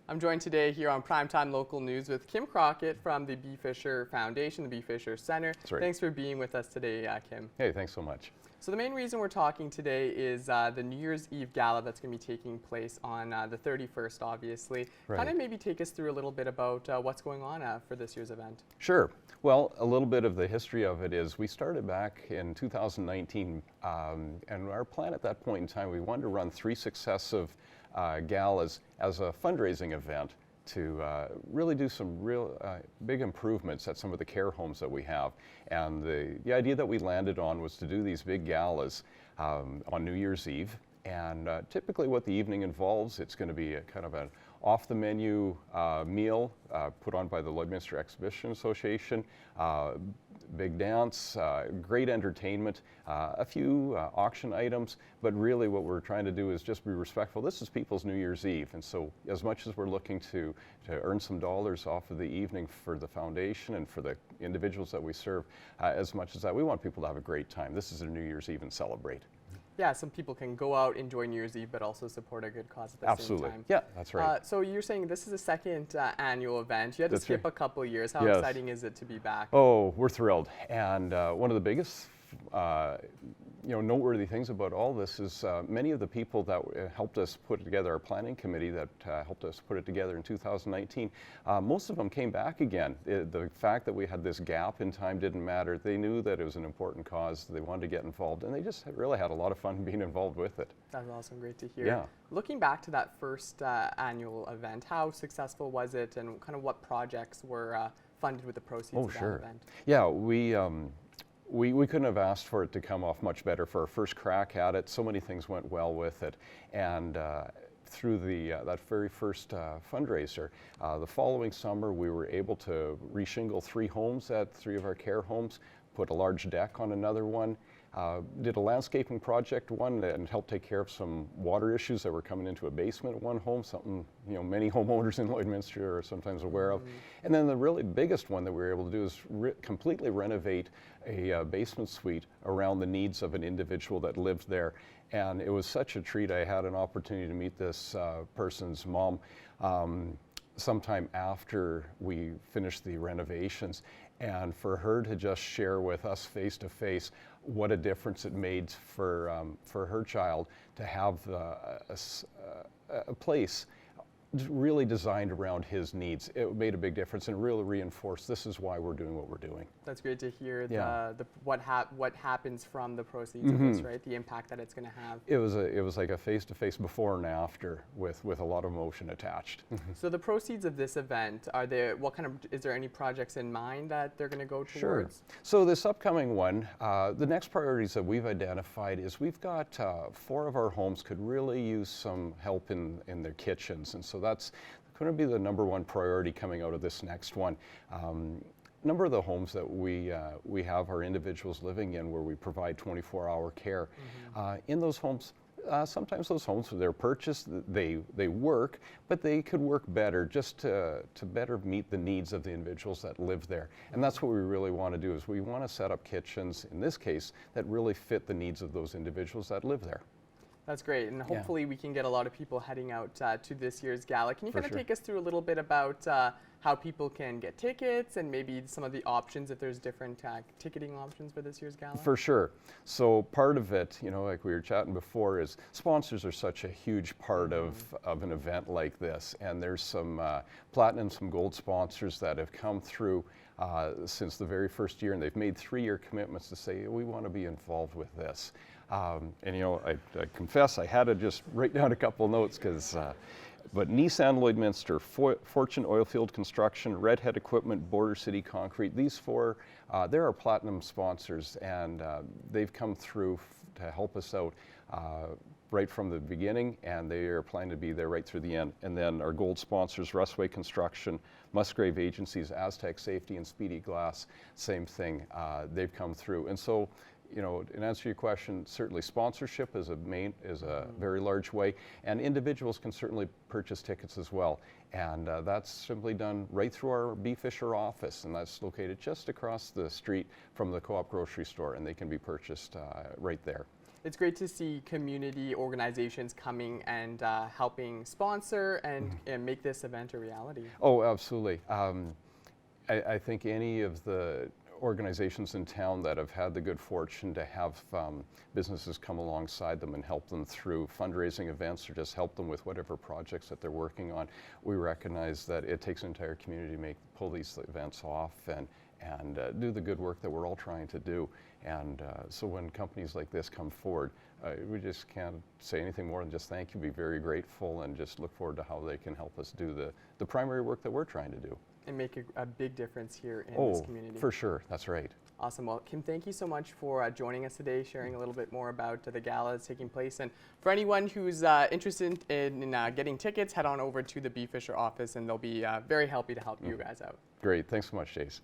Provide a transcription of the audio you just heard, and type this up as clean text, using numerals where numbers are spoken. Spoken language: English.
I'm joined today here on Primetime Local News with Kim Crockett from the B. Fisher Foundation, the B. Fisher Center. That's right. Thanks for being with us today, Kim. Hey, thanks so much. So the main reason we're talking today is the New Year's Eve Gala that's going to be taking place on the 31st, obviously. Right. Kind of maybe take us through a little bit about what's going on for this year's event. Sure. Well, a little bit of the history of it is we started back in 2019, and our plan at that point in time, we wanted to run 3 successive galas as a fundraising event to really do some real big improvements at some of the care homes that we have. And the idea that we landed on was to do these big galas on New Year's Eve. And typically what the evening involves, it's going to be a kind of an off-the-menu meal put on by the Lloydminster Exhibition Association, big dance, great entertainment, a few auction items, but really what we're trying to do is just be respectful. This is people's New Year's Eve, and so as much as we're looking to earn some dollars off of the evening for the foundation and for the individuals that we serve, as much as that, we want people to have a great time. This is their New Year's Eve and celebrate. Yeah, some people can go out, enjoy New Year's Eve, but also support a good cause at the same time. Yeah, that's right. So you're saying this is the second annual event. You had to skip a couple of years. How Yes. exciting is it to be back? Oh, we're thrilled. And one of the biggest noteworthy things about all this is many of the people that helped us put together our planning committee that helped us put it together in 2019, most of them came back again. The fact that we had this gap in time didn't matter. They knew that it was an important cause. They wanted to get involved, and they just really had a lot of fun being involved with it. That's awesome. Great to hear. Yeah. Looking back to that first annual event, how successful was it, and kind of what projects were funded with the proceeds of that event? Yeah, we couldn't have asked for it to come off much better for our first crack at it. So many things went well with it. And through that very first fundraiser, the following summer we were able to reshingle 3 homes at 3 of our care homes, put a large deck on another one, did a landscaping project one and helped take care of some water issues that were coming into a basement at one home, something many homeowners in Lloydminster are sometimes aware of. And then the really biggest one that we were able to do is completely renovate a basement suite around the needs of an individual that lived there. And it was such a treat. I had an opportunity to meet this person's mom sometime after we finished the renovations, and for her to just share with us face to face what a difference it made for her child to have a place really designed around his needs. It made a big difference and really reinforced this is why we're doing what we're doing. That's great to hear. Yeah. What happens from the proceeds of this, right? The impact that it's going to have. It was like a face-to-face before and after with a lot of emotion attached. So the proceeds of this event, is there any projects in mind that they're going to go towards? Sure. So this upcoming one, the next priorities that we've identified is we've got 4 of our homes could really use some help in their kitchens, and so that's going to be the #1 priority coming out of this next one. Number of the homes that we have are individuals living in where we provide 24-hour care. In those homes, sometimes those homes, they're purchased, they work, but they could work better just to better meet the needs of the individuals that live there. And that's what we really want to do, is we want to set up kitchens, in this case, that really fit the needs of those individuals that live there. That's great, and hopefully we can get a lot of people heading out to this year's gala. Can you kind of sure. take us through a little bit about how people can get tickets and maybe some of the options, if there's different ticketing options for this year's gala? For sure. So part of it, like we were chatting before, is sponsors are such a huge part of an event like this, and there's some platinum, some gold sponsors that have come through since the very first year, and they've made 3-year commitments to say, we want to be involved with this. I confess I had to just write down a couple notes but Nissan Lloydminster, Fortune Oilfield Construction, Redhead Equipment, Border City Concrete, these 4, they're our platinum sponsors, and they've come through to help us out right from the beginning, and they are planning to be there right through the end. And then our gold sponsors, Rustway Construction, Musgrave Agencies, Aztec Safety, and Speedy Glass, same thing, they've come through. And so, in answer to your question, certainly sponsorship is a very large way, and individuals can certainly purchase tickets as well. And that's simply done right through our B. Fisher office, and that's located just across the street from the Co-op grocery store, and they can be purchased right there. it's great to see community organizations coming and helping sponsor and make this event a reality. Oh, absolutely. I think any of the organizations in town that have had the good fortune to have businesses come alongside them and help them through fundraising events or just help them with whatever projects that they're working on, we recognize that it takes an entire community to pull these events off and do the good work that we're all trying to do. And so when companies like this come forward, we just can't say anything more than just thank you, be very grateful, and just look forward to how they can help us do the primary work that we're trying to do. And make a big difference here in this community. For sure, that's right. Awesome. Well, Kim, thank you so much for joining us today, sharing a little bit more about the gala that's taking place. And for anyone who's interested in getting tickets, head on over to the B. Fisher office, and they'll be very happy to help you guys out. Great. Thanks so much, Jace.